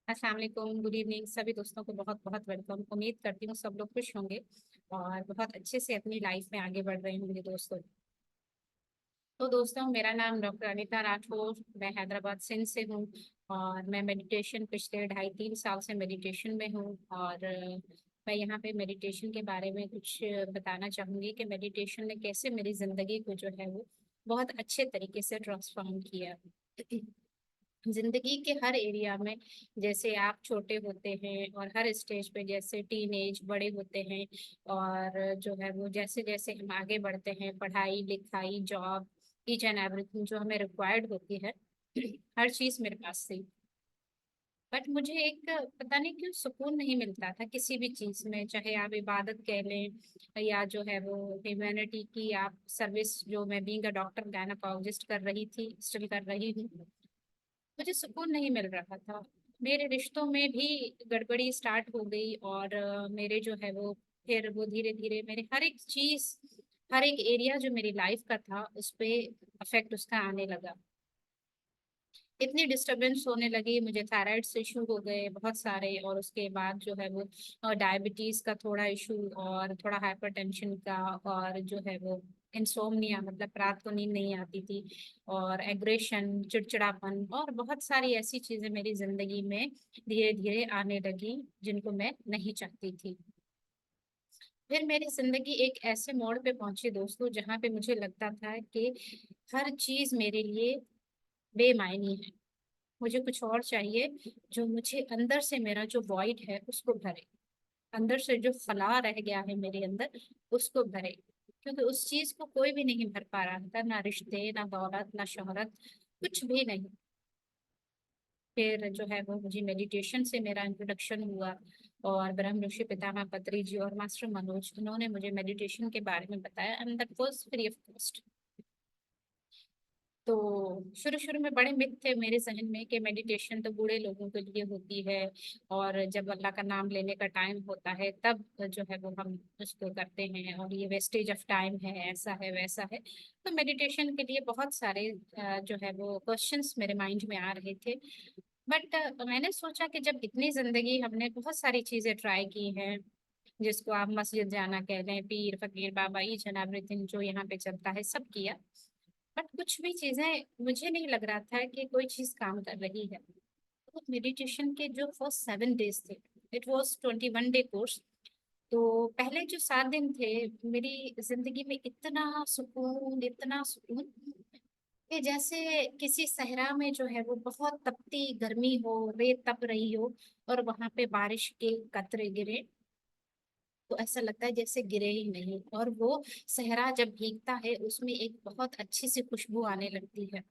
अस्सलाम वालेकुम, good evening सभी दोस्तों को बहुत बहुत वेलकम। उम्मीद करती हूँ सब लोग खुश होंगे और बहुत अच्छे से अपनी लाइफ में आगे बढ़ रहे होंगे दोस्तों। तो दोस्तों, मेरा नाम डॉक्टर अनीता राठौर, मैं हैदराबाद सिंध से हूँ। और मैं मेडिटेशन पिछले 2.5-3 साल से मेडिटेशन में हूँ। और मैं यहाँ पे मेडिटेशन के बारे में कुछ बताना चाहूँगी कि मेडिटेशन ने कैसे मेरी ज़िंदगी को जो है वो बहुत अच्छे तरीके से ट्रांसफॉर्म किया। जिंदगी के हर एरिया में, जैसे आप छोटे होते हैं और हर स्टेज पे, जैसे टीन एज बड़े होते हैं, और जो है वो जैसे जैसे हम आगे बढ़ते हैं, पढ़ाई लिखाई जॉब, ईच एंड एवरीथिंग जो हमें रिक्वायर्ड होती है, हर चीज मेरे पास थी। बट मुझे एक पता नहीं क्यों सुकून नहीं मिलता था किसी भी चीज में, चाहे आप इबादत कह लें या जो है वो ह्यूमैनिटी की आप सर्विस, जो मैं बीइंग अ डॉक्टर गायनेकोलॉजिस्ट कर रही थी, स्टिल कर रही हूँ। मुझे सुकून नहीं मिल रहा था। मेरे रिश्तों में भी गड़बड़ी स्टार्ट हो गई, और मेरे जो है वो फिर वो धीरे धीरे मेरे हर एक चीज, हर एक एरिया जो मेरी लाइफ का था उस पे अफेक्ट उसका आने लगा। इतनी डिस्टरबेंस होने लगी, मुझे थायराइड से इशू हो गए बहुत सारे, और उसके बाद जो है वो डायबिटीज का थोड़ा इशू, और थोड़ा हाइपरटेंशन का, और जो है वो इंसोम्निया, मतलब रात को नींद नहीं आती थी, और एग्रेशन, चिड़चिड़ापन, और बहुत सारी ऐसी चीजें मेरी जिंदगी में धीरे धीरे आने लगी जिनको मैं नहीं चाहती थी। फिर मेरी जिंदगी एक ऐसे मोड़ पे पहुंची दोस्तों, जहाँ पे मुझे लगता था कि हर चीज मेरे लिए बेमायनी है। मुझे कुछ और चाहिए जो मुझे अंदर से, मेरा जो वॉइड है उसको भरे, अंदर से जो खला रह गया है मेरे अंदर उसको भरे। क्योंकि उस चीज को कोई भी नहीं भर पा रहा था, ना रिश्ते, ना दौलत, ना शोहरत, कुछ भी नहीं। फिर जो है वो मुझे मेडिटेशन से मेरा इंट्रोडक्शन हुआ, और ब्रह्म ऋषि पितामह पत्री जी और मास्टर मनोज, उन्होंने मुझे मेडिटेशन के बारे में बताया, and that was free of cost. तो शुरू शुरू में बड़े मिथ थे मेरे जहन में कि मेडिटेशन तो बूढ़े लोगों के लिए होती है, और जब अल्लाह का नाम लेने का टाइम होता है तब जो है वो हम उसको करते हैं, और ये वेस्टेज ऑफ टाइम है, ऐसा है वैसा है। तो मेडिटेशन के लिए बहुत सारे जो है वो क्वेश्चंस मेरे माइंड में आ रहे थे। बट मैंने सोचा कि जब इतनी जिंदगी हमने बहुत सारी चीजें ट्राई की हैं, जिसको आप मस्जिद जाना कह लें, पीर फकीर बाबा, ईच एंड एवरीथिंग जो यहाँ पे चलता है सब किया, बट कुछ भी चीजें, मुझे नहीं लग रहा था कि कोई चीज काम कर रही है। तो मेडिटेशन के जो फर्स्ट 7 डेज थे, इट वॉज 21 डे कोर्स। तो पहले जो 7 दिन थे, मेरी जिंदगी में इतना सुकून कि जैसे किसी सहरा में जो है वो बहुत तपती गर्मी हो, रेत तप रही हो, और वहां पे बारिश के कतरे गिरे, तो ऐसा लगता है जैसे गिरे ही नहीं। और वो सहरा जब भीगता है उसमें एक बहुत अच्छी सी खुशबू आने लगती है।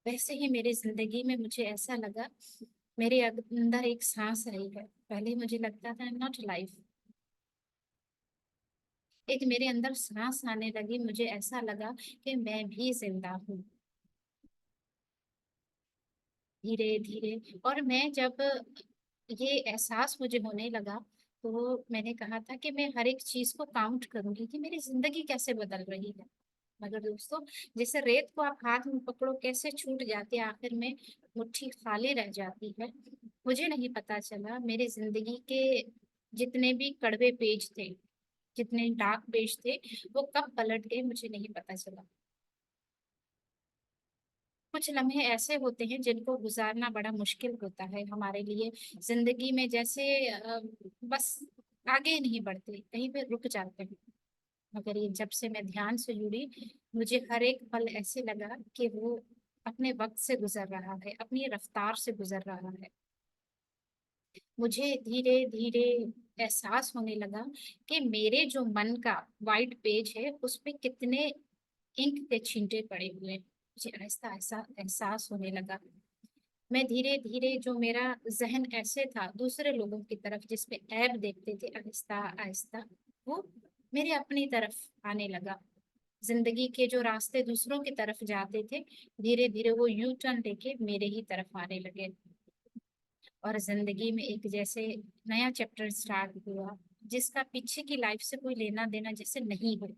वैसे ही मेरी जिंदगी में मुझे ऐसा लगा, मेरे अंदर एक सांस आई है। पहले मुझे लगता था नॉट लाइफ, एक मेरे अंदर सांस आने लगी, मुझे ऐसा लगा कि मैं भी जिंदा हूँ, धीरे धीरे। और मैं जब ये एहसास मुझे होने लगा, तो मैंने कहा था कि मैं हर एक चीज को काउंट करूंगी कि मेरी जिंदगी कैसे बदल रही है। मगर दोस्तों, जैसे रेत को आप हाथ में पकड़ो कैसे छूट जाती है, आखिर में मुट्ठी खाली रह जाती है। मुझे नहीं पता चला मेरी जिंदगी के जितने भी कड़वे पेज थे, जितने डार्क पेज थे, वो कब पलट गए मुझे नहीं पता चला। कुछ लम्हे ऐसे होते हैं जिनको गुजारना बड़ा मुश्किल होता है हमारे लिए, जिंदगी में जैसे बस आगे नहीं बढ़ते, कहीं पे रुक जाते हैं। मगर ये जब से मैं ध्यान से जुड़ी, मुझे हर एक पल ऐसे लगा कि वो अपने वक्त से गुजर रहा है, अपनी रफ्तार से गुजर रहा है। मुझे धीरे धीरे एहसास होने लगा कि मेरे जो मन का वाइट पेज है उस पे कितने इंक के छींटे पड़े हुए हैं। मुझे आहिस्ता आहिस्ता एहसास होने लगा। मैं धीरे धीरे, जो मेरा जहन ऐसे था दूसरे लोगों की तरफ जिसपे ऐब देखते थे, आहिस्ता आहिस्ता वो मेरे अपनी तरफ आने लगा। जिंदगी के जो रास्ते दूसरों की तरफ जाते थे, धीरे धीरे वो यू टर्न लेके मेरे ही तरफ आने लगे। और जिंदगी में एक जैसे नया चैप्टर स्टार्ट हुआ, जिसका पीछे की लाइफ से कोई लेना देना जैसे नहीं हो।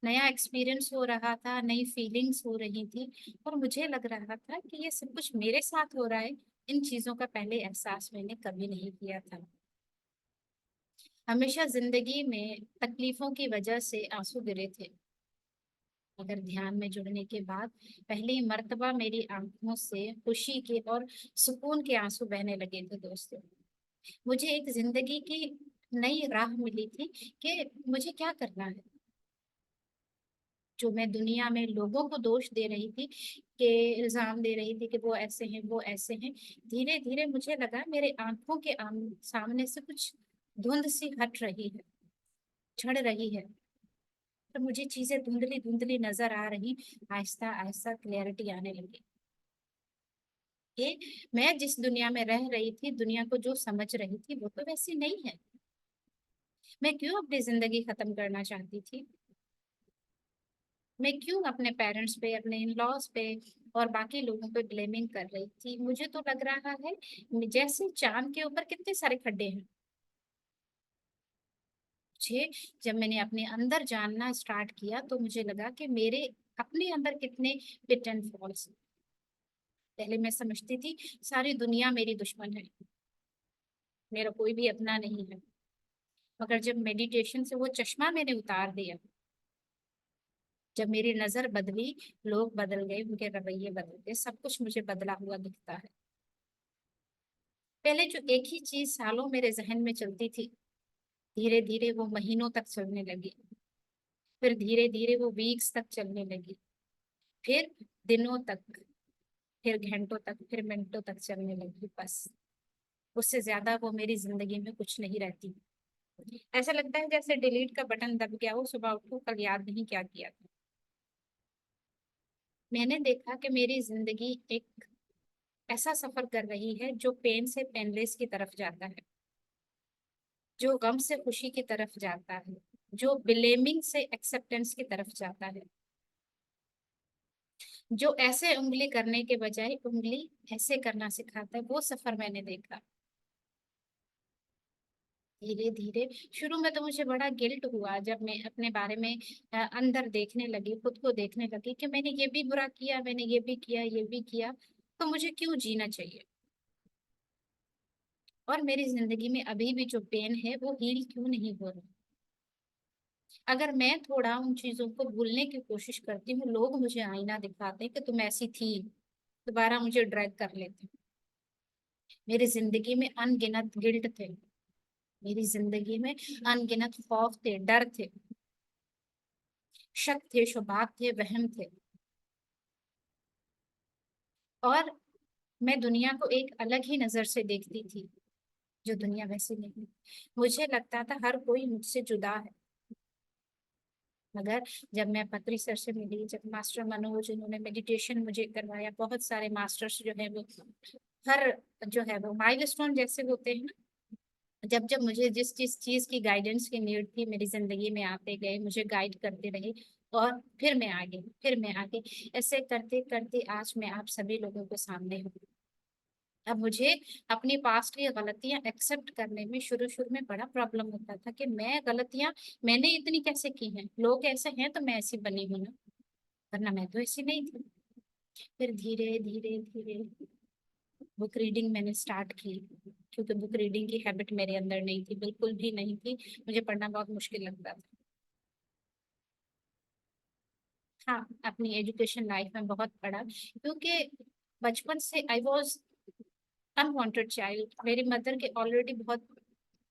नया एक्सपीरियंस हो रहा था, नई फीलिंग्स हो रही थी और मुझे लग रहा था कि ये सब कुछ मेरे साथ हो रहा है। इन चीजों का पहले एहसास मैंने कभी नहीं किया था। हमेशा जिंदगी में तकलीफों की वजह से आंसू गिरे थे, मगर ध्यान में जुड़ने के बाद पहली मर्तबा मेरी आंखों से खुशी के और सुकून के आंसू बहने लगे थे दोस्तों। मुझे एक जिंदगी की नई राह मिली थी कि मुझे क्या करना है। जो मैं दुनिया में लोगों को दोष दे रही थी, कि इल्जाम दे रही थी कि वो ऐसे हैं वो ऐसे हैं, धीरे धीरे मुझे लगा मेरे आंखों के सामने से कुछ धुंध सी हट रही है, झड़ रही है। तो मुझे चीजें धुंधली धुंधली नजर आ रही, आहिस्ता आहिस्ता क्लियरिटी आने लगी कि मैं जिस दुनिया में रह रही थी, दुनिया को जो समझ रही थी वो तो वैसी नहीं है। मैं क्यों अपनी जिंदगी खत्म करना चाहती थी? मैं क्यों अपने पेरेंट्स पे, अपने इन लॉज पे और बाकी लोगों पे ब्लेमिंग कर रही थी? मुझे तो लग रहा है जैसे चांद के ऊपर कितने सारे खड्डे हैं। मुझे, जब मैंने अपने अंदर जानना स्टार्ट किया तो मुझे लगा कि मेरे अपने अंदर कितने पिट एंड फॉल्स। पहले मैं समझती थी सारी दुनिया मेरी दुश्मन है, मेरा कोई भी अपना नहीं है। मगर जब मेडिटेशन से वो चश्मा मैंने उतार दिया, जब मेरी नजर बदली, लोग बदल गए, उनके रवैये बदल गए, सब कुछ मुझे बदला हुआ दिखता है। पहले जो एक ही चीज सालों मेरे जहन में चलती थी, धीरे धीरे वो महीनों तक चलने लगी, फिर धीरे धीरे वो वीक्स तक चलने लगी, फिर दिनों तक, फिर घंटों तक, फिर मिनटों तक चलने लगी। बस उससे ज्यादा वो मेरी जिंदगी में कुछ नहीं रहती। ऐसा लगता है जैसे डिलीट का बटन दब गया हो, सुबह उठो कल याद नहीं क्या किया था। मैंने देखा कि मेरी जिंदगी एक ऐसा सफर कर रही है जो पेन से पेनलेस की तरफ जाता है, जो गम से खुशी की तरफ जाता है, जो ब्लेमिंग से एक्सेप्टेंस की तरफ जाता है, जो ऐसे उंगली करने के बजाय उंगली ऐसे करना सिखाता है। वो सफर मैंने देखा धीरे धीरे। शुरू में तो मुझे बड़ा गिल्ट हुआ जब मैं अपने बारे में अंदर देखने लगी, खुद को देखने लगी कि मैंने ये भी बुरा किया, मैंने ये भी किया, ये भी किया, तो मुझे क्यों जीना चाहिए? और मेरी जिंदगी में अभी भी जो पेन है वो हील क्यों नहीं हो रहा? अगर मैं थोड़ा उन चीजों को भूलने की कोशिश करती हूँ, लोग मुझे आईना दिखाते हैं कि तुम ऐसी थी, दोबारा मुझे ड्रैग कर लेते हैं। मेरी जिंदगी में अनगिनत गिल्ट थे, मेरी जिंदगी में अनगिनत खौफ थे, डर थे, शक थे, शुभात थे, वहम थे। और मैं दुनिया को एक अलग ही नजर से देखती थी, जो दुनिया वैसी नहीं। मुझे लगता था हर कोई मुझसे जुदा है। मगर जब मैं पत्री सर से मिली, जब मास्टर मनोज, उन्होंने मेडिटेशन मुझे करवाया, बहुत सारे मास्टर्स जो है वो हर जो है वो माइलस्टोन जैसे होते हैं ना, जब जब मुझे जिस जिस चीज की गाइडेंस की नीड थी मेरी जिंदगी में आते गए, मुझे गाइड करते रहे। और फिर मैं आगे, फिर मैं आगे, ऐसे करते करते आज मैं आप सभी लोगों के सामने हूँ। अब मुझे अपनी पास्ट की गलतियां एक्सेप्ट करने में शुरू शुरू में बड़ा प्रॉब्लम होता था कि मैं गलतियां मैंने इतनी कैसे की हैं, लोग ऐसे हैं तो मैं ऐसी बनी हूं ना, वरना मैं तो ऐसी नहीं थी। फिर धीरे धीरे धीरे बुक रीडिंग मैंने स्टार्ट की, क्योंकि बुक रीडिंग की हैबिट मेरे अंदर नहीं थी, बिल्कुल भी नहीं थी। मुझे पढ़ना बहुत मुश्किल लगता था। हाँ, अपनी एजुकेशन लाइफ में बहुत पढ़ा, क्योंकि बचपन से आई वॉज अनवांटेड चाइल्ड। मेरी मदर के ऑलरेडी बहुत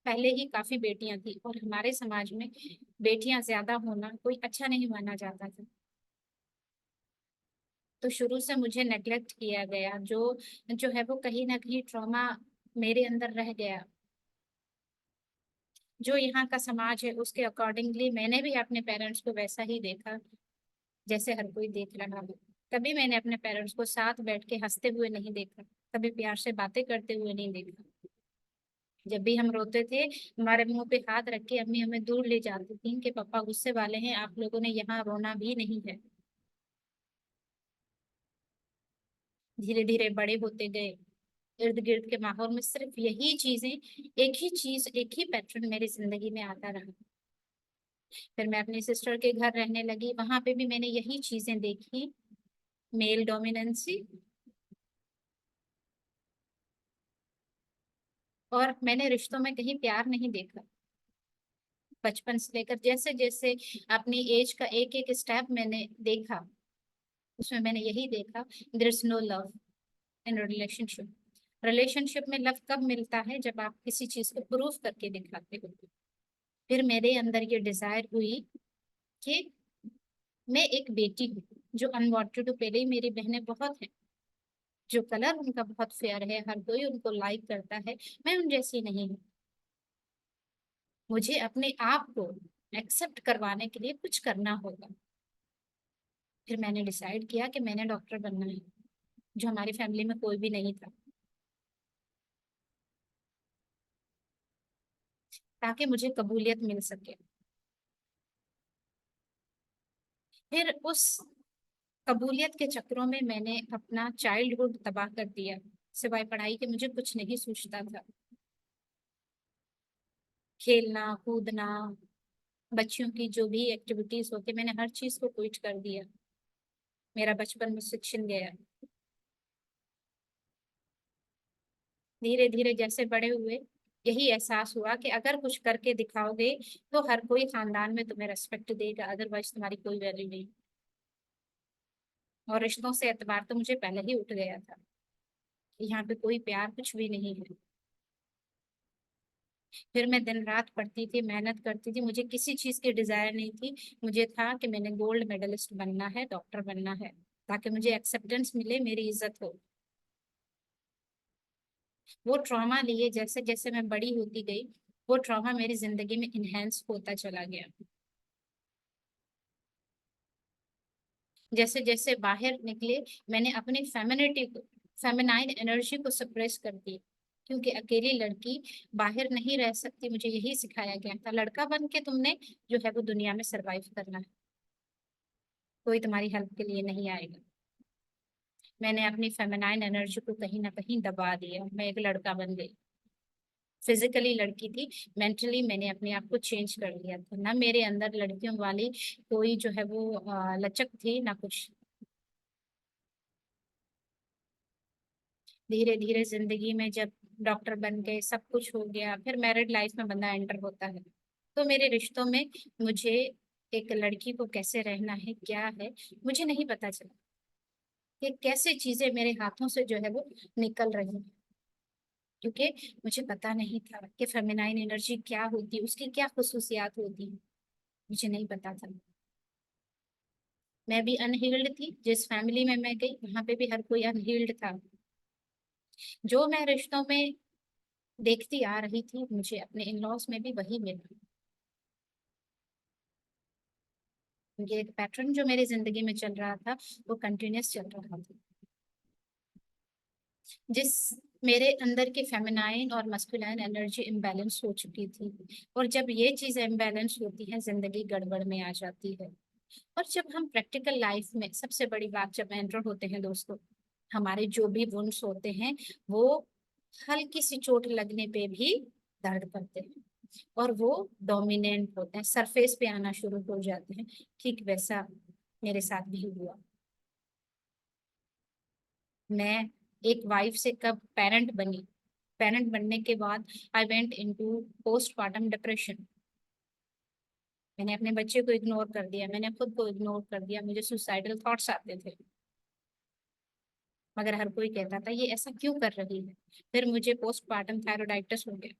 पहले ही काफी बेटियां थी और हमारे समाज में बेटियां ज्यादा होना कोई अच्छा नहीं माना जाता था। तो शुरू से मुझे नेग्लेक्ट किया गया, जो जो है वो कहीं ना कहीं ट्रॉमा मेरे अंदर रह गया। जो यहाँ का समाज है उसके अकॉर्डिंगली मैंने भी अपने पेरेंट्स को वैसा ही देखा जैसे हर कोई देख रहा है। कभी मैंने अपने पेरेंट्स को साथ बैठ के हंसते हुए नहीं देखा, कभी प्यार से बातें करते हुए नहीं देखा। जब भी हम रोते थे, हमारे मुंह पे हाथ रख के अम्मी हमें दूर ले जाती थी कि पापा गुस्से वाले हैं, आप लोगों ने यहाँ रोना भी नहीं है। धीरे धीरे बड़े होते गए, इर्द गिर्द के माहौल में सिर्फ यही चीजें, एक ही चीज, एक ही पैटर्न मेरी जिंदगी में आता रहा। फिर मैं अपनी सिस्टर के घर रहने लगी, वहां पे भी मैंने यही चीजें देखी, मेल डोमिनेंसी। और मैंने रिश्तों में कहीं प्यार नहीं देखा। बचपन से लेकर जैसे जैसे अपनी एज का एक एक स्टेप मैंने देखा, उसमें मैंने यही देखा, there is no love in relationship. Relationship में लव कब मिलता है? जब आप किसी चीज को प्रूफ करके दिखाते हो। फिर मेरे अंदर ये डिजायर हुई कि मैं एक बेटी हूँ जो अनवांटेड हूँ। पहले ही मेरी बहनें बहुत हैं, जो कलर उनका बहुत फेयर है, हर कोई उनको लाइक करता है, मैं उन जैसी नहीं हूँ। मुझे अपने आप को एक्सेप्ट करवाने के लिए कुछ करना होगा। फिर मैंने डिसाइड किया कि मैंने डॉक्टर बनना है, जो हमारी फैमिली में कोई भी नहीं था, ताकि मुझे कबूलियत मिल सके। फिर उस कबूलियत के चक्रों में मैंने अपना चाइल्डहुड तबाह कर दिया। सिवाय पढ़ाई के मुझे कुछ नहीं सूझता था। खेलना कूदना, बच्चियों की जो भी एक्टिविटीज होती, मैंने हर चीज को क्विट कर दिया। मेरा बचपन में शिक्षण गया। धीरे धीरे जैसे बड़े हुए, यही एहसास हुआ कि अगर कुछ करके दिखाओगे तो हर कोई खानदान में तुम्हें रेस्पेक्ट देगा, अदरवाइज तुम्हारी कोई वैल्यू नहीं। और रिश्तों से एतबार तो मुझे पहले ही उठ गया था, यहाँ पे कोई प्यार कुछ भी नहीं है। फिर मैं दिन रात पढ़ती थी, मेहनत करती थी, मुझे किसी चीज की डिजायर नहीं थी। मुझे था कि मैंने गोल्ड मेडलिस्ट बनना है, डॉक्टर बनना है, ताकि मुझे एक्सेप्टेंस मिले, मेरी इज्जत हो। वो ट्रॉमा लिए जैसे जैसे मैं बड़ी होती गई, वो ट्रॉमा मेरी जिंदगी में इनहेंस होता चला गया। जैसे जैसे बाहर निकले, मैंने अपनी फेमिनिटी को, फेमिनाइन एनर्जी को सप्रेस कर दी, क्योंकि अकेली लड़की बाहर नहीं रह सकती। मुझे यही सिखाया गया था, लड़का बन के तुमने जो है वो दुनिया में सरवाइव करना है, कोई तुम्हारी हेल्प के लिए नहीं आएगा। मैंने अपनी फेमिनाइन एनर्जी को कहीं ना कहीं दबा दिया, मैं एक लड़का बन गई। फिजिकली लड़की थी, मेंटली मैंने अपने आप को चेंज कर लिया था। ना मेरे अंदर लड़कियों वाली कोई जो है वो लचक थी, ना कुछ। धीरे धीरे जिंदगी में जब डॉक्टर बन गए, सब कुछ हो गया, फिर मैरिड लाइफ में बंदा एंटर होता है, तो मेरे रिश्तों में मुझे एक लड़की को कैसे रहना है, क्या है, मुझे नहीं पता चला कि कैसे चीजें मेरे हाथों से जो है वो निकल रही हैं। क्योंकि मुझे पता नहीं था कि फेमिनाइन एनर्जी क्या होती है, उसकी क्या खुसूसियात होती है, मुझे नहीं पता था। मैं भी अनहील्ड थी, जिस फैमिली में मैं गई वहां पे भी हर कोई अनहील्ड था। जो मैं रिश्तों में देखती आ रही थी, मुझे अपने इन लॉज में भी वही मिला। ये एक पैटर्न जो मेरी जिंदगी में चल रहा था, वो कंटिन्यूस चल रहा था। जिस मेरे अंदर की फेमिनाइन और मस्कुलाइन एनर्जी इम्बैलेंस हो चुकी थी, और जब ये चीजें इम्बैलेंस होती हैं, जिंदगी गड़बड़ में आ जाती है। और जब हम प्रैक्टिकल लाइफ में, सबसे बड़ी बात, जब एंटर होते हैं दोस्तों, हमारे जो भी वुंड्स होते हैं, वो हल्की सी चोट लगने पे भी दर्द करते हैं, और वो डोमिनेंट होते हैं, सरफेस पे आना शुरू हो जाते हैं। ठीक वैसा मेरे साथ भी हुआ। मैं एक वाइफ से कब पेरेंट बनी, पेरेंट बनने के बाद I went into postpartum depression. मैंने अपने बच्चे को इग्नोर कर दिया, मैंने खुद को इग्नोर कर दिया, मुझे सुसाइडल थॉट्स आते थे। मगर हर कोई कहता था ये ऐसा क्यों कर रही है। फिर मुझे पोस्टपार्टम थायरोइडाइटिस हो गया।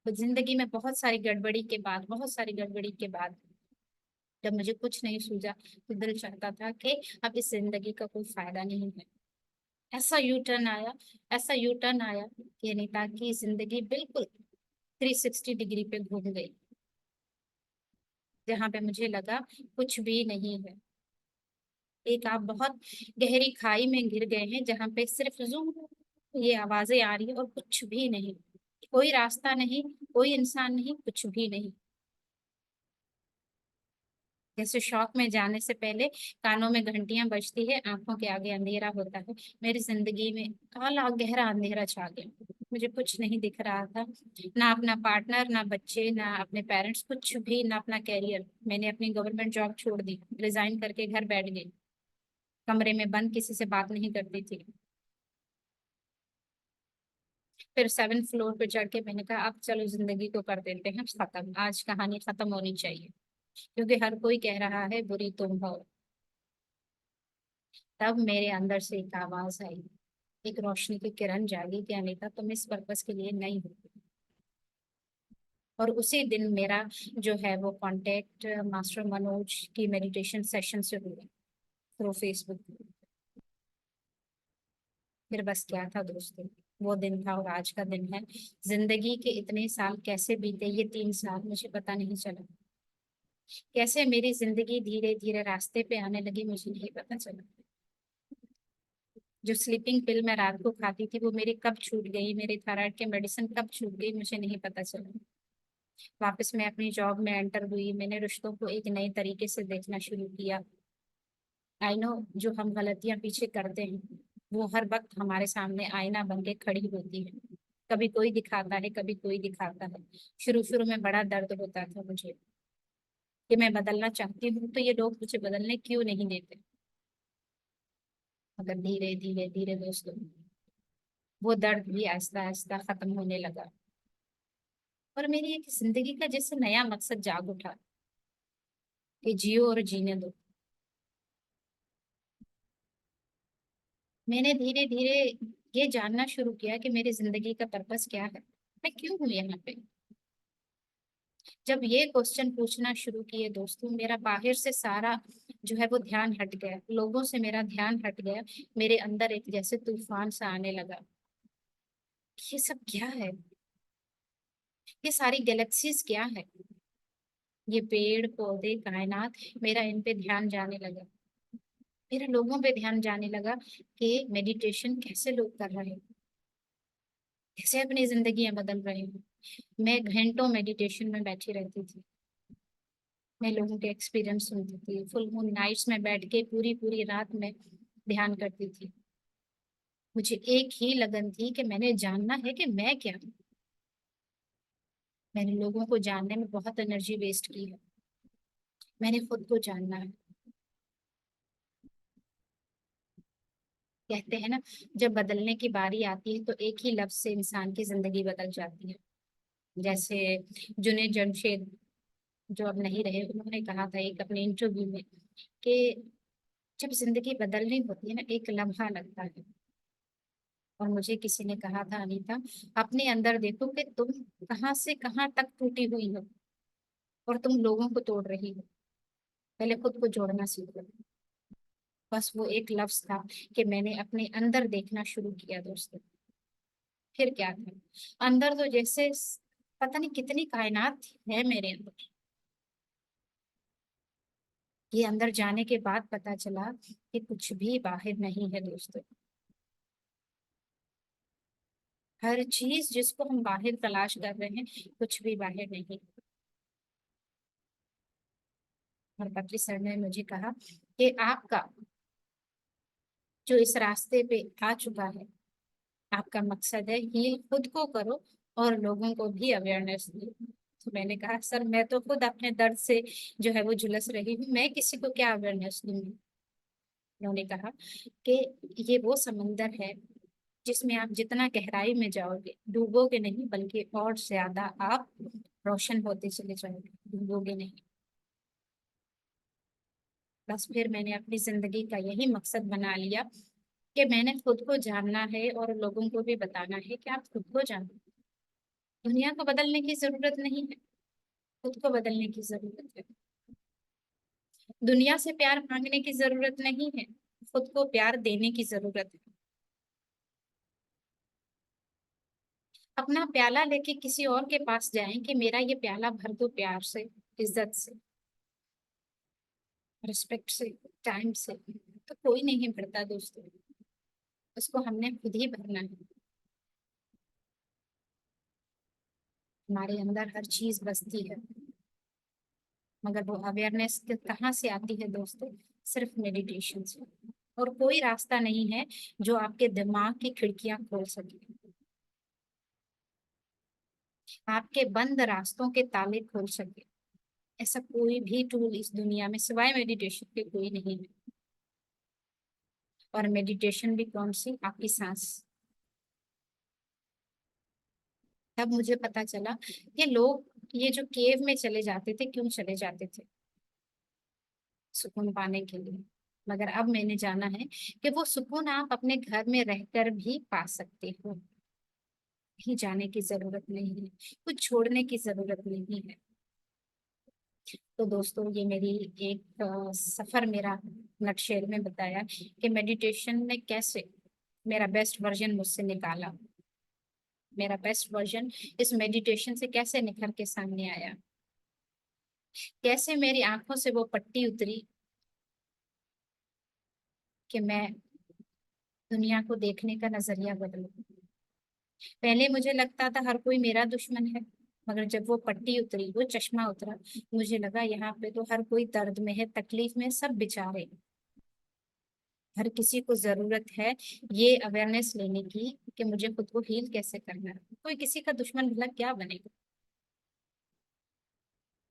तो जिंदगी में बहुत सारी गड़बड़ी के बाद, बहुत सारी गड़बड़ी के बाद, जब मुझे कुछ नहीं सूझा, तो दिल चाहता था कि अब इस जिंदगी का कोई फायदा नहीं है। ऐसा यू टर्न आया, ऐसा यू टर्न आया कि अनीता की जिंदगी बिल्कुल 360 डिग्री पे घूम गई। जहाँ पे मुझे लगा कुछ भी नहीं है, एक आप बहुत गहरी खाई में गिर गए हैं, जहाँ पे सिर्फ जूम ये आवाजें आ रही है और कुछ भी नहीं, कोई रास्ता नहीं, कोई इंसान नहीं, कुछ भी नहीं। जैसे शौक में जाने से पहले कानों में घंटियां बजती है, आंखों के आगे अंधेरा होता है, मेरी जिंदगी में काला गहरा अंधेरा छा गया। मुझे कुछ नहीं दिख रहा था, ना अपना पार्टनर, ना बच्चे, ना अपने पेरेंट्स, कुछ भी, ना अपना कैरियर। मैंने अपनी गवर्नमेंट जॉब छोड़ दी, रिजाइन करके घर बैठ गई, कमरे में बंद, किसी से बात नहीं करती थी। फिर 7th फ्लोर पे चढ़ के मैंने कहा अब चलो जिंदगी को कर देते हैं खत्म, आज कहानी खत्म होनी चाहिए, क्योंकि हर कोई कह रहा है बुरी तुम हो। तब मेरे अंदर से एक आवाज आई, एक रोशनी की किरण जागी कि अनीता तुम इस पर्पस के लिए नहीं हो। और उसी दिन मेरा जो है वो कांटेक्ट मास्टर मनोज की मेडिटेशन सेशन से हुआ थ्रू फेसबुक। फिर बस क्या था दोस्तों, वो दिन था और आज का दिन है। जिंदगी के इतने साल कैसे बीते, ये 3 साल मुझे पता नहीं चला। कैसे मेरी जिंदगी धीरे धीरे रास्ते पे आने लगी मुझे नहीं पता चला। जो स्लीपिंग पिल मैं रात को खाती थी वो मेरी कब छूट गई, मेरी थायराइड के मेडिसिन कब छूट गई, मुझे नहीं पता चला। वापस मैं अपनी जॉब में एंटर हुई, मैंने रिश्तों को एक नए तरीके से देखना शुरू किया। आई नो, जो हम गलतियां पीछे करते हैं वो हर वक्त हमारे सामने आईना बन के खड़ी होती है। कभी कोई दिखाता है, कभी कोई दिखाता है। शुरू शुरू में बड़ा दर्द होता था मुझे कि मैं बदलना चाहती हूँ तो ये लोग मुझे बदलने क्यों नहीं देते। मगर धीरे धीरे धीरे दोस्तों, वो दर्द भी आहिस्ता आहिस्ता खत्म होने लगा। और मेरी एक जिंदगी का जैसे नया मकसद जाग उठा कि जियो और जीने दो। मैंने धीरे धीरे ये जानना शुरू किया कि मेरी जिंदगी का पर्पस क्या है, मैं क्यों हूँ यहाँ पे। जब ये क्वेश्चन पूछना शुरू किए दोस्तों, मेरा बाहर से सारा जो है वो ध्यान हट गया, लोगों से मेरा ध्यान हट गया। मेरे अंदर एक जैसे तूफान सा आने लगा। ये सब क्या है, ये सारी गैलेक्सीज क्या है, ये पेड़ पौधे कायनात, मेरा इन पे ध्यान जाने लगा। मेरा लोगों पे ध्यान जाने लगा कि मेडिटेशन कैसे लोग कर रहे हैं, कैसे अपनी जिंदगियां बदल रहे हैं। मैं घंटों मेडिटेशन में बैठी रहती थी, मैं लोगों के एक्सपीरियंस सुनती थी, फुल मून नाइट्स में बैठ के पूरी पूरी रात में ध्यान करती थी। मुझे एक ही लगन थी कि मैंने जानना है कि मैं क्या हूँ। मैंने लोगों को जानने में बहुत एनर्जी वेस्ट की है, मैंने खुद को जानना है। कहते हैं ना, जब बदलने की बारी आती है तो एक ही लफ्ज से इंसान की जिंदगी बदल जाती है। जैसे जुनेद जमशेद, जो अब नहीं रहे, उन्होंने कहा था एक अपने इंटरव्यू में कि जब जिंदगी बदलनी होती है ना, एक लम्हा लगता है। और मुझे किसी ने कहा था अनीता, अपने अंदर देखो कि तुम कहाँ से कहाँ तक टूटी हुई हो और तुम लोगों को तोड़ रही हो। पहले खुद को जोड़ना सीखो। बस वो एक लफ्ज था कि मैंने अपने अंदर देखना शुरू किया दोस्तों। फिर क्या था, अंदर तो जैसे पता नहीं कितनी कायनात है मेरे अंदर। ये अंदर जाने के बाद पता चला कि कुछ भी बाहर नहीं है दोस्तों। हर चीज जिसको हम बाहर तलाश कर रहे हैं, कुछ भी बाहर नहीं। और पत्री सर ने मुझे कहा कि आपका जो इस रास्ते पे आ चुका है, आपका मकसद है हील खुद को करो और लोगों को भी अवेयरनेस दो। तो मैंने कहा सर मैं तो खुद अपने दर्द से जो है वो झुलस रही हूँ, मैं किसी को क्या अवेयरनेस दूंगी। उन्होंने कहा कि ये वो समंदर है जिसमें आप जितना गहराई में जाओगे डूबोगे नहीं, बल्कि और ज्यादा आप रोशन होते चले जाओगे, डूबोगे नहीं। बस फिर मैंने अपनी जिंदगी का यही मकसद बना लिया कि मैंने खुद को जानना है और लोगों को भी बताना है कि आप खुद को जानो। दुनिया को बदलने की जरूरत नहीं है, खुद को बदलने की जरूरत है। दुनिया से प्यार मांगने की जरूरत नहीं है, खुद को प्यार देने की जरूरत है। अपना प्याला लेके किसी और के पास जाएं कि मेरा ये प्याला भर दो प्यार से, इज्जत से, रिस्पेक्ट से, टाइम से, तो कोई नहीं भरता दोस्तों। उसको हमने खुद ही भरना है। हमारे अंदर हर चीज बसती है, मगर वो अवेयरनेस कहाँ से आती है दोस्तों, सिर्फ मेडिटेशन से। और कोई रास्ता नहीं है जो आपके दिमाग की खिड़कियां खोल सके। आपके बंद रास्तों के ताले खोल सके, ऐसा कोई भी टूल इस दुनिया में सिवाय मेडिटेशन के कोई नहीं है। और मेडिटेशन भी कौन सी, आपकी सांस। तब मुझे पता चला कि लोग ये जो केव में चले जाते थे, क्यों चले जाते थे, सुकून पाने के लिए। मगर अब मैंने जाना है कि वो सुकून आप अपने घर में रहकर भी पा सकते हो। कहीं जाने की जरूरत नहीं है, कुछ छोड़ने की जरूरत नहीं है। तो दोस्तों, ये मेरी एक सफर मेरा नटशेल में बताया कि मेडिटेशन ने कैसे मेरा बेस्ट वर्जन मुझसे निकाला, मेरा बेस्ट वर्जन इस मेडिटेशन से कैसे निखर के सामने आया, कैसे मेरी आंखों से वो पट्टी उतरी कि मैं दुनिया को देखने का नजरिया बदलूं। पहले मुझे लगता था हर कोई मेरा दुश्मन है, मगर जब वो पट्टी उतरी, वो चश्मा उतरा, मुझे लगा यहाँ पे तो हर कोई दर्द में है, तकलीफ में, सब बेचारे। हर किसी को जरूरत है ये अवेयरनेस लेने की कि मुझे खुद को हील कैसे करना है। कोई किसी का दुश्मन भला क्या बनेगा।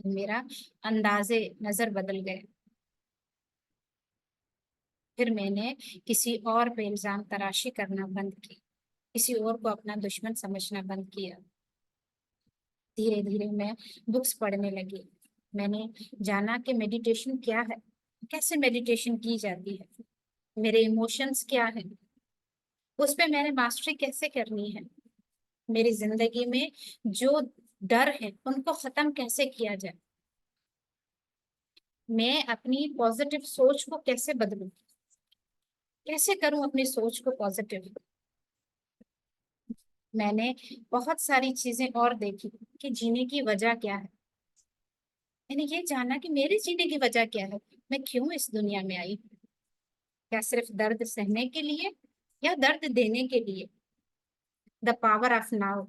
मेरा अंदाजे नजर बदल गए। फिर मैंने किसी और पे इल्जाम तराशी करना बंद की, किसी और को अपना दुश्मन समझना बंद किया। धीरे धीरे मैं बुक्स पढ़ने लगी। मैंने जाना कि मेडिटेशन क्या है, कैसे मेडिटेशन की जाती है, मेरे इमोशंस क्या है, उस पे मैंने मास्टरी कैसे करनी है, मेरी जिंदगी में जो डर है उनको खत्म कैसे किया जाए, मैं अपनी पॉजिटिव सोच को कैसे बदलूं, कैसे करूं अपनी सोच को पॉजिटिव। मैंने बहुत सारी चीजें और देखी कि जीने की वजह क्या है। मैंने ये जाना कि मेरे जीने की वजह क्या है, मैं क्यों इस दुनिया में आई। क्या सिर्फ दर्द सहने के लिए या दर्द देने के लिए। The power of now.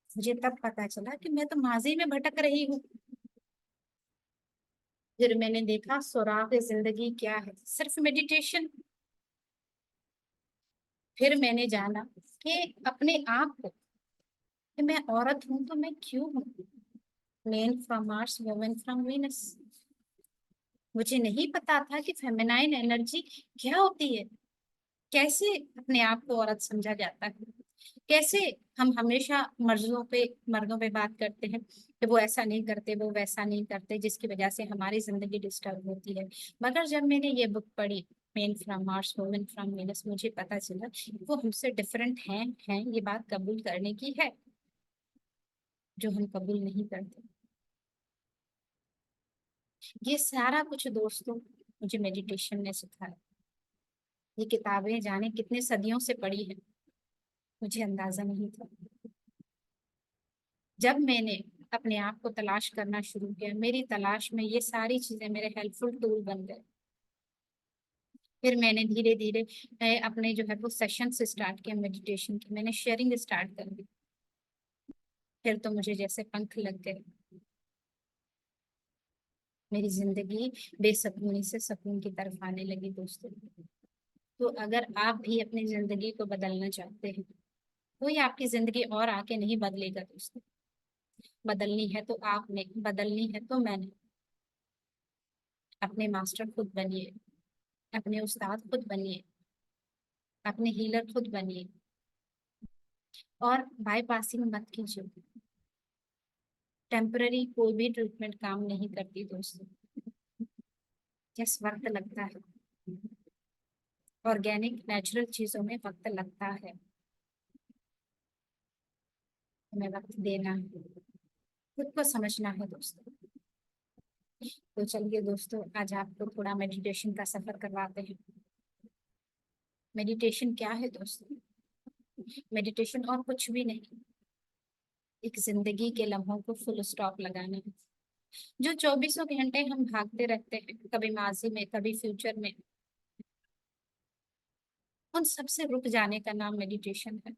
मुझे तब पता चला कि मैं तो माजी में भटक रही हूँ। फिर मैंने देखा सुराग जिंदगी क्या है, सिर्फ मेडिटेशन। फिर मैंने जाना कि अपने आप को, कि मैं औरत हूं तो मैं क्यों हूँ, main from Mars, women from Venus. मुझे नहीं पता था कि फेमिनाइन एनर्जी क्या होती है, कैसे अपने आप को औरत समझा जाता है, कैसे हम हमेशा मर्दों पे बात करते हैं कि वो ऐसा नहीं करते, वो वैसा नहीं करते, जिसकी वजह से हमारी जिंदगी डिस्टर्ब होती है। मगर जब मैंने ये बुक पढ़ी, main from Mars women from Venus, मुझे पता चला कि वो हमसे डिफरेंट हैं, ये बात कबूल करने की है, जो हम कबूल नहीं करते। ये सारा कुछ दोस्तों मुझे मेडिटेशन ने सिखाया। ये किताबें जाने कितने सदियों से पढ़ी है, मुझे अंदाजा नहीं था। जब मैंने अपने आप को तलाश करना शुरू किया, मेरी तलाश में ये सारी चीजें मेरे हेल्पफुल टूल बन गए। फिर मैंने धीरे धीरे अपने जो है वो सेशंस स्टार्ट किया मेडिटेशन की, मैंने शेयरिंग स्टार्ट कर दी। फिर तो मुझे जैसे पंख लग गए, मेरी जिंदगी बेसकूनी से सुकून की तरफ आने लगी दोस्तों। तो अगर आप भी अपनी जिंदगी को बदलना चाहते हैं, कोई आपकी जिंदगी और आके नहीं बदलेगा दोस्तों। बदलनी है तो आपने, बदलनी है तो मैंने। अपने मास्टर खुद बनिए, अपने उस्ताद खुद बनिए, अपने हीलर खुद बनिए, और बाईपासिंग मत कीजिए। टेम्पररी कोई भी ट्रीटमेंट काम नहीं करती दोस्तों, जिस वक्त लगता है। ऑर्गेनिक नेचुरल चीजों में वक्त लगता है, हमें वक्त देना है, खुद को समझना है दोस्तों। तो चलिए दोस्तों, आज आपको थोड़ा मेडिटेशन का सफर करवाते हैं। मेडिटेशन क्या है दोस्तों। मेडिटेशन और कुछ भी नहीं, एक जिंदगी के लम्हों को फुल स्टॉप लगाना है। जो चौबीसों घंटे हम भागते रहते हैं, कभी माजी में कभी फ्यूचर में, उन सब से रुक जाने का नाम मेडिटेशन है।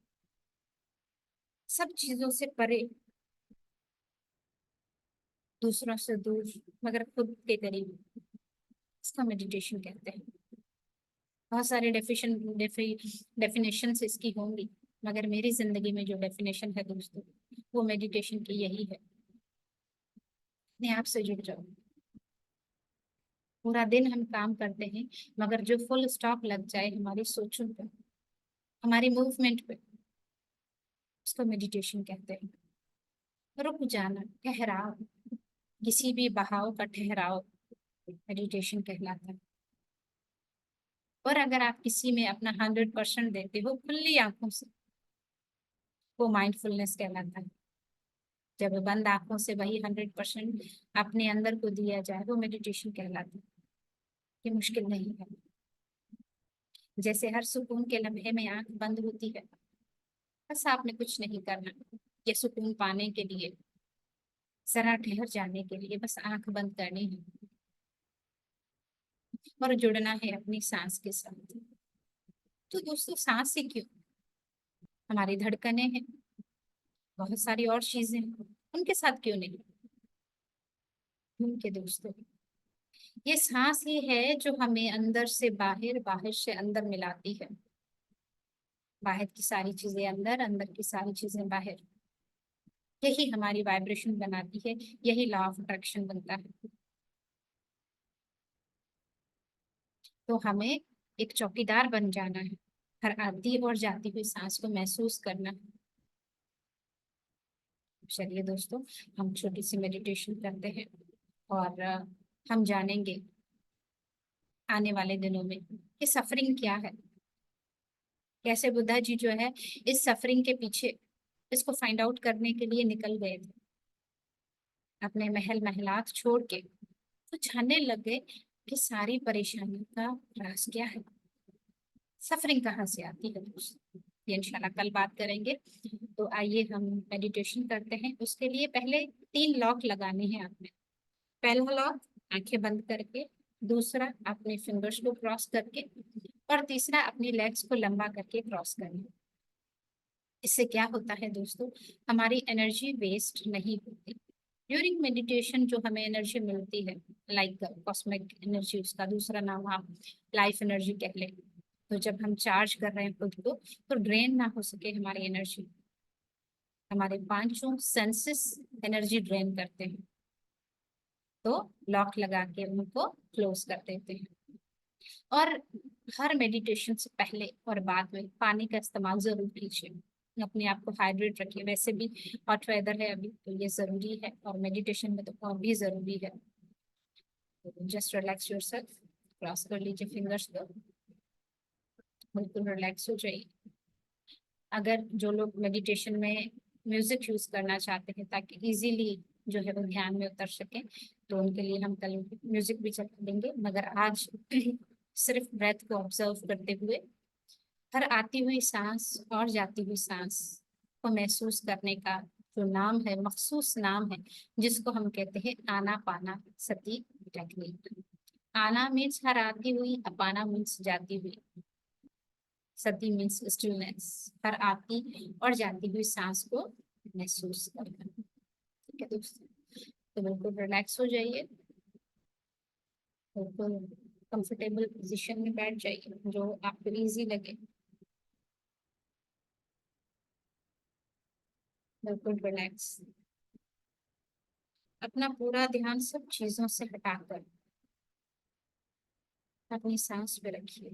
सब चीजों से परे, दूसरों से दूर, मगर खुद के करीब, इसका मेडिटेशन कहते हैं। बहुत सारे डेफिनेशंस इसकी होंगी, मगर मेरी जिंदगी में जो डेफिनेशन है दोस्तों, वो मेडिटेशन की यही है। अपने आप से जुड़ जाओ। पूरा दिन हम काम करते हैं, मगर जो फुल स्टॉप लग जाए हमारी सोचों पे, हमारी मूवमेंट पे, उसको मेडिटेशन कहते हैं। रुक जाना, ठहराव, किसी भी बहाव का ठहराव मेडिटेशन कहलाता है। और अगर आप किसी में अपना 100% देते हो खुली आंखों से, वो माइंडफुलनेस कहलाता है। जब बंद आंखों से वही 100% अपने अंदर को दिया जाए, वो मेडिटेशन कहलाता है। ये मुश्किल नहीं है। जैसे हर सुकून के लम्हे में आंख बंद होती है, बस आपने कुछ नहीं करना। ये सुकून पाने के लिए, जरा ठहर जाने के लिए बस आंख बंद करनी है और जुड़ना है अपनी सांस के साथ। तो दोस्तों, सांस से क्यों? हमारी धड़कनें हैं, बहुत सारी और चीजें हैं, उनके साथ क्यों नहीं? उनके दोस्तों, ये सांस ही है जो हमें अंदर से बाहर, बाहर से अंदर मिलाती है। बाहर की सारी चीजें अंदर, अंदर की सारी चीजें बाहर। यही हमारी वाइब्रेशन बनाती है, यही लॉ ऑफ अट्रैक्शन बनता है। तो हमें एक चौकीदार बन जाना है, हर आती और जाती हुई सांस को महसूस करना है। चलिए दोस्तों, हम छोटी सी मेडिटेशन करते हैं और हम जानेंगे आने वाले दिनों में कि सफरिंग क्या है, कैसे बुद्धा जी जो है इस सफरिंग के पीछे इसको फाइंड आउट करने के लिए निकल गए थे। अपने महल महलात छोड़ के तो जानने लग गए कि सारी परेशानी का राज क्या है, सफरिंग कहाँ से आती है दोस्तों। ये इंशाल्लाह कल बात करेंगे। तो आइए हम मेडिटेशन करते हैं। उसके लिए पहले 3 लॉक लगाने हैं आपने। पहला लॉक आंखें बंद करके, दूसरा अपने फिंगर्स को क्रॉस करके, और तीसरा अपनी लेग्स को लंबा करके क्रॉस करना। इससे क्या होता है दोस्तों, हमारी एनर्जी वेस्ट नहीं होती। ड्यूरिंग मेडिटेशन जो हमें एनर्जी मिलती है, लाइक कॉस्मिक एनर्जी, उसका दूसरा नाम आप लाइफ एनर्जी कह लें। तो जब हम चार्ज कर रहे हैं खुद को, तो ड्रेन ना हो सके हमारी एनर्जी। हमारे पांचों सेंसेस एनर्जी ड्रेन करते हैं, तो लॉक लगा के उनको क्लोज कर देते हैं। और हर मेडिटेशन से पहले और बाद में पानी का इस्तेमाल जरूर कीजिए। अपने आप को हाइड्रेट रखिए। वैसे भी हॉट वेदर है अभी, तो ये जरूरी है, और मेडिटेशन में तो और भी जरूरी है। जस्ट रिलैक्स योरसेल्फ, क्रॉस कर लीजिए फिंगर्स को, बिल्कुल रिलैक्स हो जाइए। अगर जो लोग मेडिटेशन में म्यूजिक यूज करना चाहते हैं ताकि इजीली जो है वो ध्यान में उतर सके, तो उनके लिए हम कल म्यूजिक भी चला देंगे। मगर आज सिर्फ ब्रेथ को ऑब्जर्व करते हुए हर आती हुई सांस और जाती हुई सांस को महसूस करने का जो नाम है, मखसूस नाम है, जिसको हम कहते हैं आना पाना सती टेक्निक। आना मीन्स हर आती हुई, अपाना मीन्स जाती हुई, सती मीन्स स्टिलनेस। हर आती और जाती हुई सांस को महसूस करना। ठीक है दोस्तों, तो बिल्कुल रिलैक्स हो जाइए, बिल्कुल कंफर्टेबल पोजीशन में बैठ जाइए जो आपको इजी लगे। बिल्कुल रिलैक्स, अपना पूरा ध्यान सब चीजों से हटाकर अपनी सांस पे रखिए।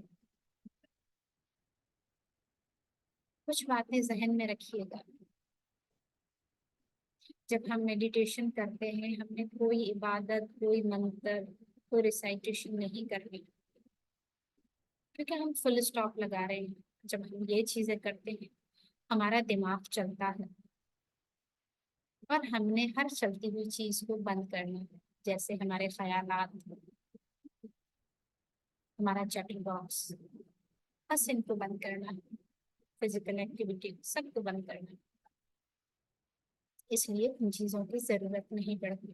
कुछ बातें जहन में रखिएगा। जब हम मेडिटेशन करते हैं, हमने कोई इबादत, कोई मंत्र, कोई रिसाइटेशन नहीं करनी, क्योंकि हम फुल स्टॉप लगा रहे हैं। जब हम ये चीजें करते हैं, हमारा दिमाग चलता है और हमने हर चलती हुई चीज को बंद करना है। जैसे हमारे ख्यालात, हमारा चैटिंग बॉक्स, बस इनको बंद करना है। फिजिकल एक्टिविटी सबको बंद करना है। इसलिए इन चीजों की जरूरत नहीं पड़ती।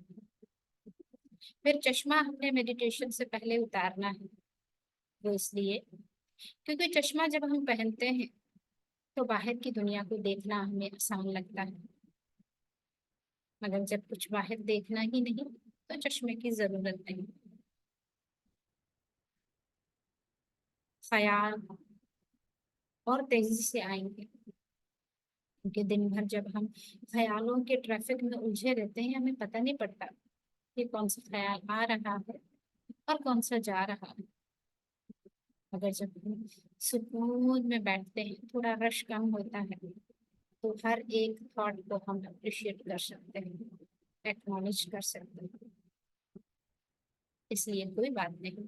फिर चश्मा हमने मेडिटेशन से पहले उतारना है। वो इसलिए क्योंकि चश्मा जब हम पहनते हैं तो बाहर की दुनिया को देखना हमें आसान लगता है, मगर जब कुछ बाहर देखना ही नहीं तो चश्मे की जरूरत नहीं। ख्याल और तेजी से आएंगे, क्योंकि दिन भर जब हम ख्यालों के ट्रैफिक में उलझे रहते हैं, हमें पता नहीं पड़ता कि कौन सा ख्याल आ रहा है और कौन सा जा रहा है। अगर जब हम सुकून में बैठते हैं, थोड़ा रश कम होता है, तो हर एक थॉट को हम अप्रिशिएट कर सकते हैं, एक्नॉलेज कर सकते हैं। इसलिए कोई बात नहीं,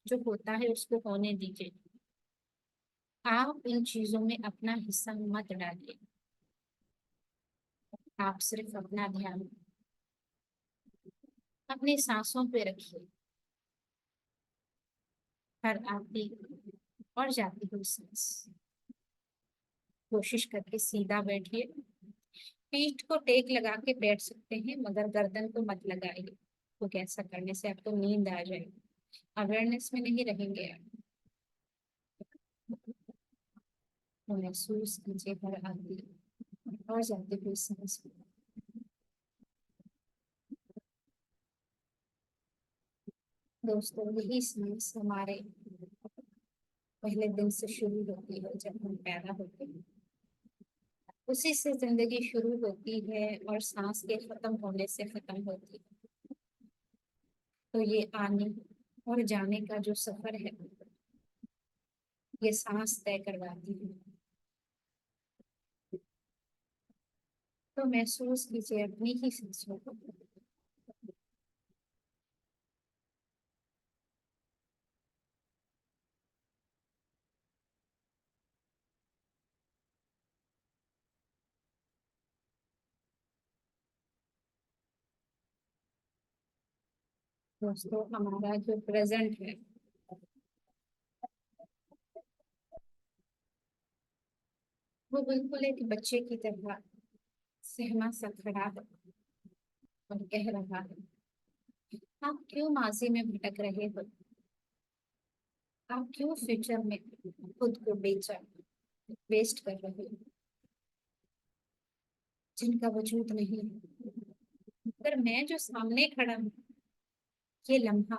जो होता है उसको होने दीजिए। आप इन चीजों में अपना हिस्सा मत डालिए। आप सिर्फ अपना ध्यान अपनी सांसों पे रखिए। हर आती और जाती हुई सांस। कोशिश करके सीधा बैठिए। पीठ को टेक लगा के बैठ सकते हैं, मगर गर्दन को मत लगाइए, क्योंकि ऐसा करने से आपको नींद आ जाएगी, अवेयरनेस में नहीं रहेंगे आप। तो महसूस कीजिए हर आती और जाती हुई सांस को। दोस्तों, यही सांस हमारे पहले दिन से शुरू होती है, जब हम पैदा होते हैं। उसी से जिंदगी शुरू होती है और सांस के खत्म होने से खत्म होती है। तो ये आने और जाने का जो सफर है, ये सांस तय करवाती है। तो महसूस कीजिए अपनी ही सांसों को। दोस्तों, हमारा जो प्रेजेंट है, वो बिल्कुल एक बच्चे की तरह सहमा सा खड़ा है और कह रहा है, आप क्यों माजी में भटक रहे हो? आप क्यों फ्यूचर में खुद को बेचा वेस्ट कर रहे हो, जिनका वजूद नहीं है? पर मैं जो सामने खड़ा हूँ, ये लम्हा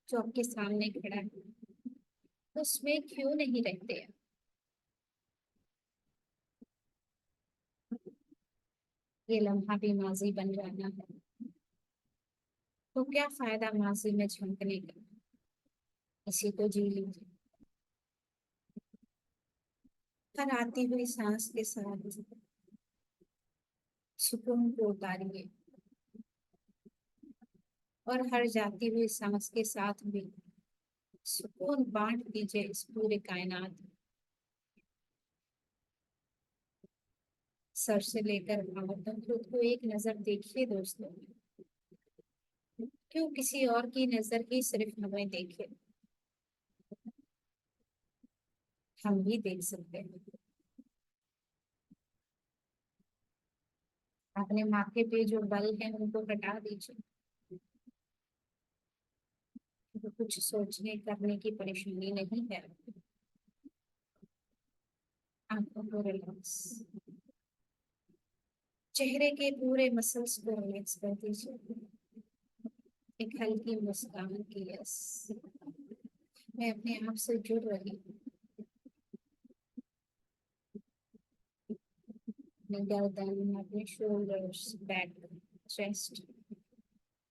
जो आपके सामने खड़ा है, उसमें क्यों नहीं रहते हैं? ये लम्हा भी माजी बन जाना है। तो क्या फायदा माजी में झोंकने का? इसी को जी लीजिए। हर आती हुई सांस के साथ सुकून को उतारिए, और हर जाती हुई सांस के साथ भी सुकून बांट दीजिए इस पूरे कायनात में। सर से लेकर पांव तक खुद को एक नजर देखिए दोस्तों। क्यों किसी और की नजर ही सिर्फ हमें देखे? हम भी देख सकते हैं। अपने माथे पे जो बल है उनको हटा दीजिए। तो कुछ सोचने करने की परेशानी नहीं है। आंखों को रिलैक्स, चेहरे के पूरे मसल्स को रिलैक्स कर दीजिए। एक हल्की मुस्कान की यस, मैं अपने आप से जुड़ रही हूँ। अपने गर्दन, अपने shoulders, back, chest,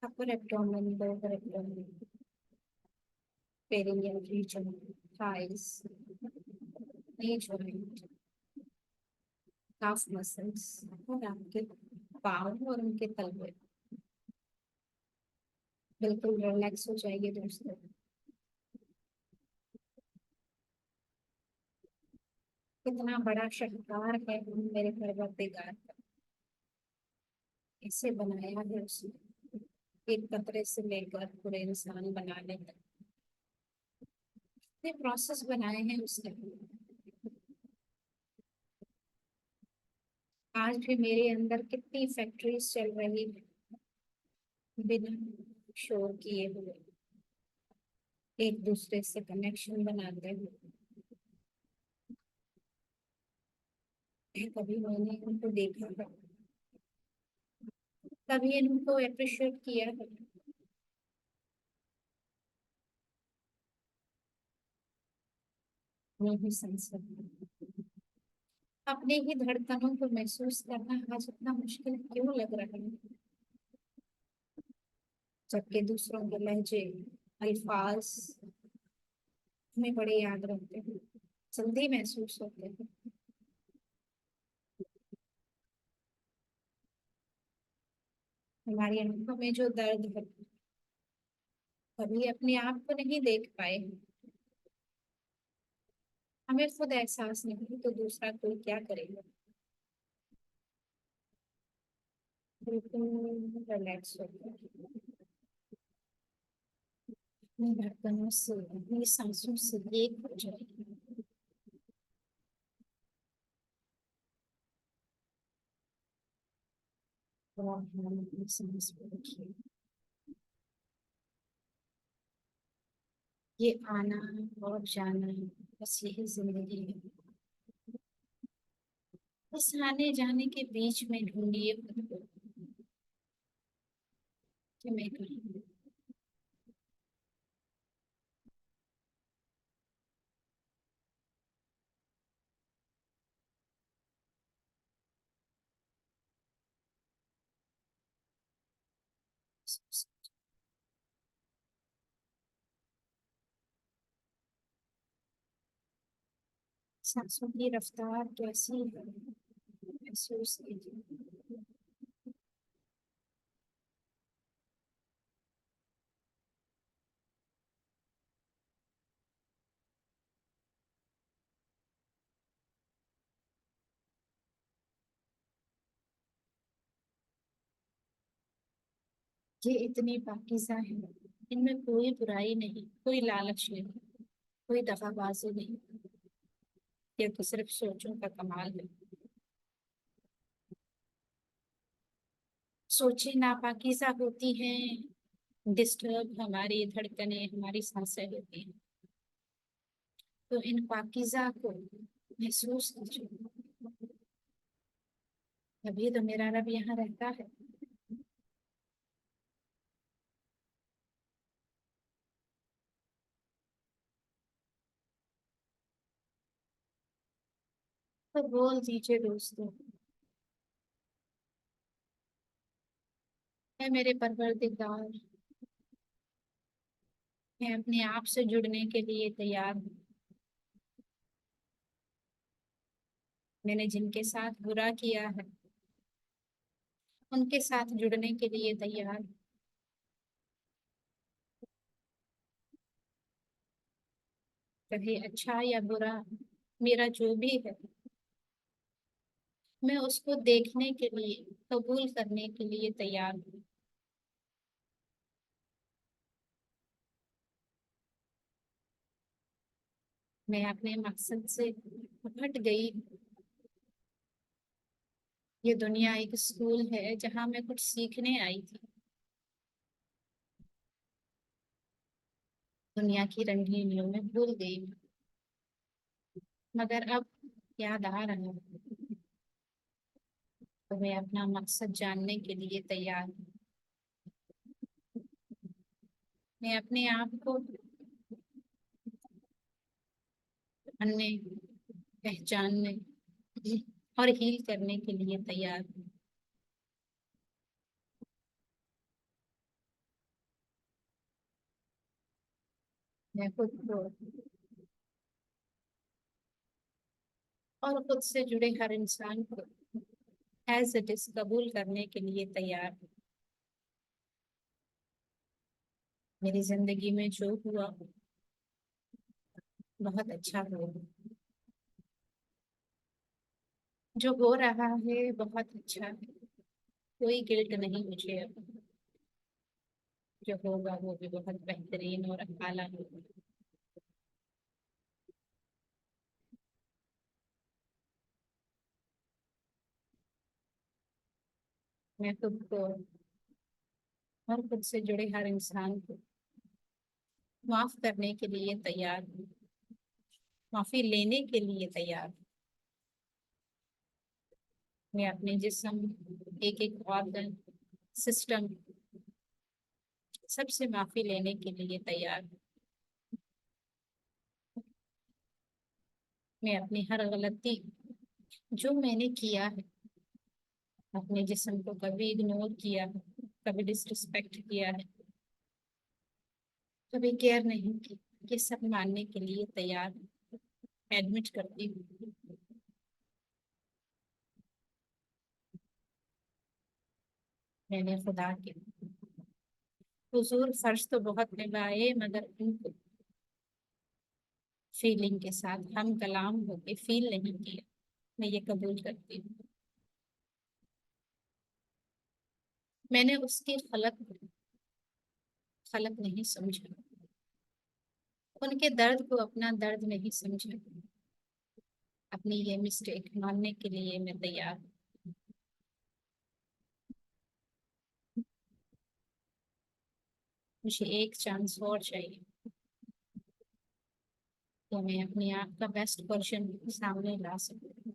upper abdomen, lower abdomen, perineal region, thighs, knee joint, calf muscles, और आपके पाँव और उनके तलवे बिल्कुल रिलैक्स हो जाइए दोस्तों। कितना बड़ा शाहकार है मेरे परवरदिगार का। इसे बनाया है उसने, एक कतरे से लेकर पूरे इंसान बनाने तक। ये प्रोसेस बनाए हैं उसने। आज भी मेरे अंदर कितनी फैक्ट्रीज चल रही है, बिना शोर किए हुए, एक दूसरे से कनेक्शन बनाते हुए। कभी मैंने उनको देखा है, कभी इनको अप्रिशिएट किया है। नहीं संसद, अपने ही धड़कनों को महसूस करना आज इतना मुश्किल क्यों लग रहा है, जबकि दूसरों के लहजे, अल्फाज हमें बड़े याद रहते हैं, जल्दी महसूस होते हैं। हमारी आंखों में जो दर्द है, कभी अपने आप को नहीं देख पाए, हमें खुद एहसास नहीं तो दूसरा कोई क्या करेगा। बिल्कुल रिलैक्स हो गया, अपनी धड़कनों से, अपनी सांसों से एक हो जाए। और हम अपनी सांस को रखिए। ये आना और जाना, बस यही जिंदगी है। बस आने जाने के बीच में ढूंढिए खुद को कि मैं कहाँ हूँ। सांसों की रफ्तार कैसी है महसूस कीजिए। ये इतनी पाकीज़ा है, इनमें कोई बुराई नहीं, कोई लालच नहीं, कोई दगाबाजी नहीं। ये तो सिर्फ सोचों का कमाल है। सोचें नापाकीज़ा होती हैं, डिस्टर्ब हमारी धड़कनें, हमारी सांसें होती हैं। तो इन पाकीज़ा को महसूस कीजिए, तभी तो मेरा रब यहाँ रहता है। तो बोल दीजिए दोस्तों, है मेरे परवरदिगार, मैं अपने आप से जुड़ने के लिए तैयार हूँ। मैंने जिनके साथ बुरा किया है, उनके साथ जुड़ने के लिए तैयार हूँ। चाहे अच्छा या बुरा मेरा जो भी है, मैं उसको देखने के लिए, कबूल करने के लिए तैयार हूँ। मैं अपने मकसद से भटक गई। ये दुनिया एक स्कूल है जहाँ मैं कुछ सीखने आई थी। दुनिया की रंगीनियों में भूल गई मैं, मगर अब याद आ रहा है। तो मैं अपना मकसद जानने के लिए तैयार हूँ। मैं अपने आप को जानने, पहचानने और हील करने के लिए तैयार हूँ। मैं खुद को और खुद से जुड़े हर इंसान को एज इट इज कबूल करने के लिए तैयार हूँ। मेरी जिंदगी में जो हुआ बहुत अच्छा हुआ, जो हो रहा है बहुत अच्छा है। कोई गिल्ट नहीं मुझे अब, जो होगा वो भी बहुत बेहतरीन और आला होगा। मैं खुद को और खुद से जुड़े हर इंसान को माफ करने के लिए तैयार हूँ, माफी लेने के लिए तैयार हूँ। मैं अपने जिस्म, एक एक ऑर्गन, सिस्टम, सबसे माफी लेने के लिए तैयार हूँ। मैं अपनी हर गलती जो मैंने किया है, अपने जिस्म को कभी इग्नोर किया है, कभी डिसरिस्पेक्ट किया है, कभी केयर नहीं की, ये सब मानने के लिए तैयार हूं, एडमिट करती हूँ। मैंने खुदा के हुजूर फर्ज तो बहुत निभाए, मगर उनको फीलिंग के साथ हम कलाम होके फील नहीं किया। मैं ये कबूल करती हूँ। मैंने उसकी खलक नहीं समझा, उनके दर्द को अपना दर्द नहीं समझा। अपनी ये मिस्टेक मानने के लिए मैं तैयार हूँ। मुझे एक चांस और चाहिए, तो मैं अपने आप का बेस्ट वर्जन सामने ला सकूं।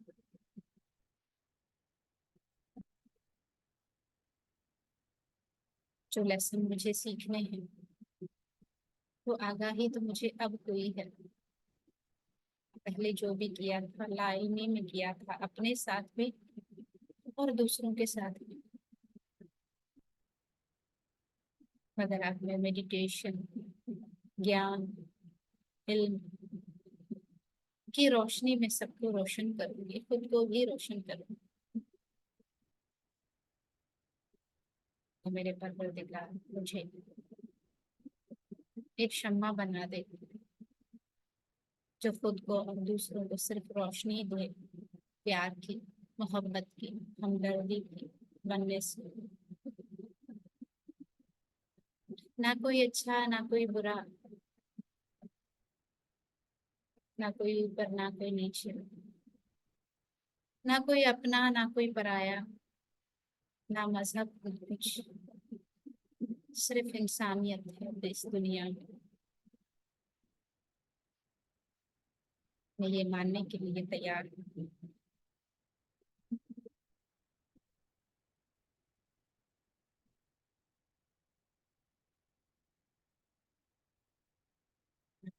जो लेसन मुझे सीखने हैं, वो आगाही तो मुझे अब हुई है। पहले जो भी किया था लाइने में किया था, अपने साथ भी और दूसरों के साथ भी। मगर अब मैं मेडिटेशन, ज्ञान, इल्म की रोशनी में सबको रोशन करूंगी, खुद को भी रोशन करूंगी। तो मेरे परवरदिगार मुझे एक शम्मा बना दे, जो खुद को और दूसरों को सिर्फ रोशनी दे, प्यार की, मोहब्बत की, हमदर्दी की बनने से। ना कोई अच्छा ना कोई बुरा, ना कोई ऊपर ना कोई नीचे, ना कोई अपना ना कोई पराया, ना मजहब कुछ, सिर्फ इंसानियत है इस दुनिया में। मैं ये मानने के लिए तैयार हूँ।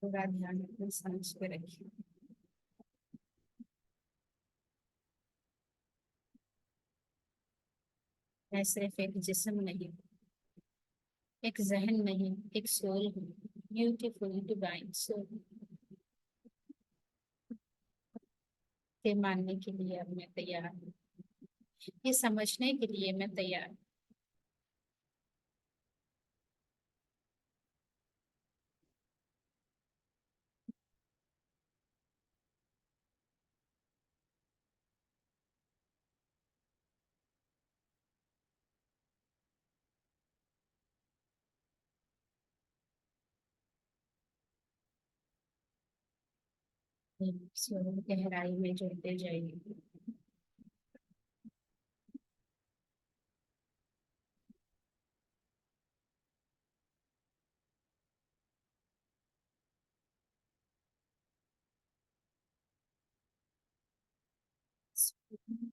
पूरा ध्यान अपनी सांस पे रखिए। मैं सिर्फ एक जिस्म नहीं, एक जहन नहीं, एक सोल हूँ, ब्यूटीफुल डिवाइन सोल। ये मानने के लिए अब मैं तैयार हूँ, ये समझने के लिए मैं तैयार हूँ। स्वर गहराई में जुड़ते जाइए।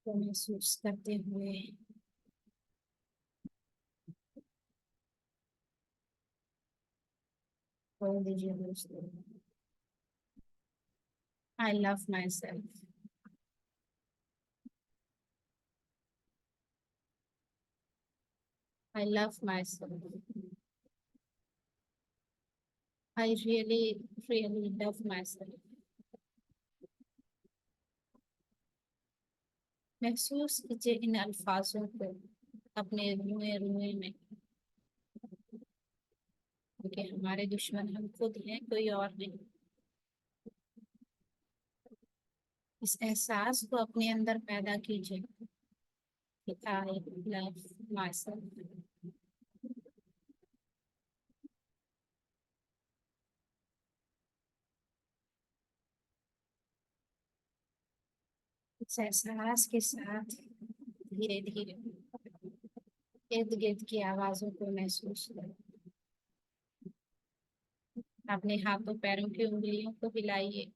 को महसूस करते हुए छोड़ दीजिए दोस्तों। I love my self. I love my self. I really really love my self. महसूस कीजिए इन अल्फाजों को अपने रुए रुए में, क्योंकि हमारे दुश्मन हम खुद हैं, कोई और नहीं। इस एहसास को अपने अंदर पैदा कीजिए कि आई लव माई सेल्फ। इस एहसास के साथ धीरे धीरे इर्द गिर्द की आवाजों को महसूस करें। अपने हाथों पैरों की उंगलियों को हिलाइए।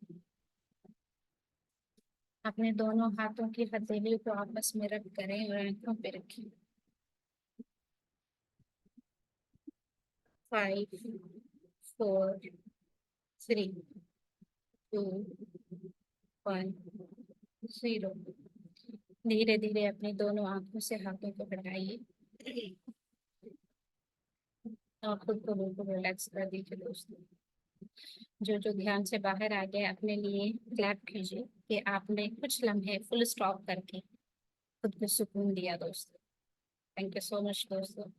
अपने दोनों हाथों की हथेली को आपस में रख करें और आंखों पे रखें। 5, 4, 3, 2, 1, 0। धीरे धीरे अपनी दोनों आंखों से हाथों को हटाइए और खुद को बिल्कुल रिलैक्स कर दीजिए दोस्तों। जो जो ध्यान से बाहर आ गया अपने लिए क्लैप कीजिए कि आपने कुछ लम्हे फुल स्टॉप करके खुद को सुकून दिया दोस्तों। थैंक यू सो मच दोस्तों।